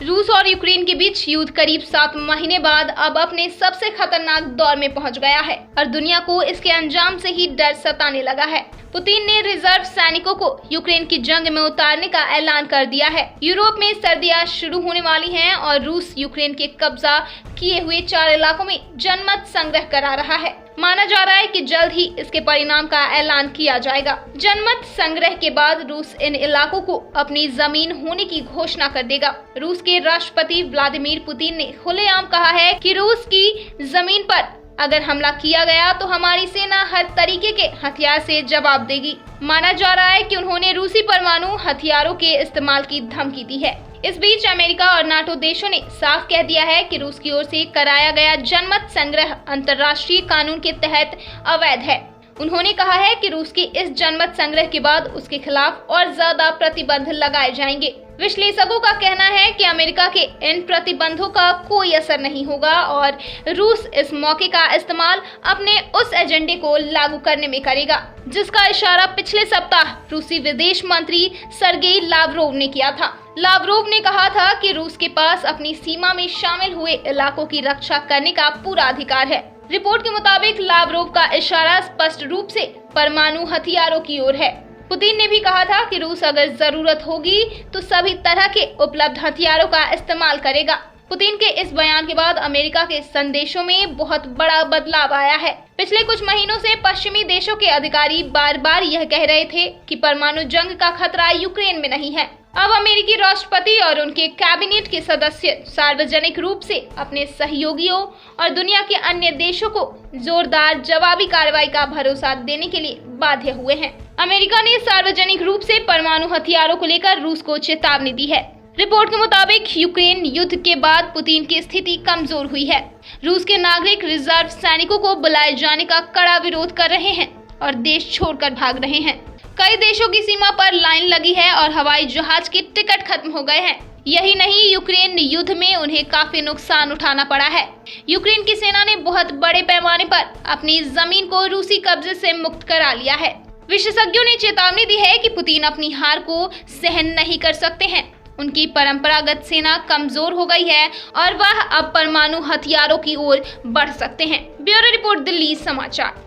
रूस और यूक्रेन के बीच युद्ध करीब 7 महीने बाद अब अपने सबसे खतरनाक दौर में पहुंच गया है और दुनिया को इसके अंजाम से ही डर सताने लगा है। पुतिन ने रिजर्व सैनिकों को यूक्रेन की जंग में उतारने का ऐलान कर दिया है। यूरोप में सर्दियां शुरू होने वाली हैं और रूस यूक्रेन के कब्जा किए हुए 4 इलाकों में जनमत संग्रह करा रहा है। माना जा रहा है कि जल्द ही इसके परिणाम का ऐलान किया जाएगा। जनमत संग्रह के बाद रूस इन इलाकों को अपनी जमीन होने की घोषणा कर देगा। रूस के राष्ट्रपति व्लादिमीर पुतिन ने खुलेआम कहा है कि रूस की जमीन पर अगर हमला किया गया तो हमारी सेना हर तरीके के हथियार से जवाब देगी। माना जा रहा है कि उन्होंने रूसी परमाणु हथियारों के इस्तेमाल की धमकी दी है। इस बीच अमेरिका और नाटो देशों ने साफ कह दिया है कि रूस की ओर से कराया गया जनमत संग्रह अंतर्राष्ट्रीय कानून के तहत अवैध है। उन्होंने कहा है कि रूस के इस जनमत संग्रह के बाद उसके खिलाफ और ज्यादा प्रतिबंध लगाए जाएंगे। विश्लेषकों का कहना है कि अमेरिका के इन प्रतिबंधों का कोई असर नहीं होगा और रूस इस मौके का इस्तेमाल अपने उस एजेंडे को लागू करने में करेगा, जिसका इशारा पिछले सप्ताह रूसी विदेश मंत्री सर्गेई लावरोव ने किया था। लावरोव ने कहा था कि रूस के पास अपनी सीमा में शामिल हुए इलाकों की रक्षा करने का पूरा अधिकार है। रिपोर्ट के मुताबिक लावरोव का इशारा स्पष्ट रूप से परमाणु हथियारों की ओर है। पुतिन ने भी कहा था कि रूस अगर जरूरत होगी तो सभी तरह के उपलब्ध हथियारों का इस्तेमाल करेगा। पुतिन के इस बयान के बाद अमेरिका के संदेशों में बहुत बड़ा बदलाव आया है। पिछले कुछ महीनों से पश्चिमी देशों के अधिकारी बार बार यह कह रहे थे कि परमाणु जंग का खतरा यूक्रेन में नहीं है। अब अमेरिकी राष्ट्रपति और उनके कैबिनेट के सदस्य सार्वजनिक रूप से अपने सहयोगियों और दुनिया के अन्य देशों को जोरदार जवाबी कार्रवाई का भरोसा देने के लिए बाध्य हुए हैं। अमेरिका ने सार्वजनिक रूप से परमाणु हथियारों को लेकर रूस को चेतावनी दी है। रिपोर्ट के मुताबिक यूक्रेन युद्ध के बाद पुतिन की स्थिति कमजोर हुई है। रूस के नागरिक रिजर्व सैनिकों को बुलाए जाने का कड़ा विरोध कर रहे हैं और देश छोड़कर भाग रहे हैं। कई देशों की सीमा पर लाइन लगी है और हवाई जहाज के टिकट खत्म हो गए हैं। यही नहीं, यूक्रेन युद्ध में उन्हें काफी नुकसान उठाना पड़ा है। यूक्रेन की सेना ने बहुत बड़े पैमाने पर अपनी जमीन को रूसी कब्जे से मुक्त करा लिया है। विशेषज्ञों ने चेतावनी दी है कि पुतिन अपनी हार को सहन नहीं कर सकते हैं। उनकी परंपरागत सेना कमजोर हो गई है और वह अब परमाणु हथियारों की ओर बढ़ सकते हैं। ब्यूरो रिपोर्ट, दिल्ली समाचार।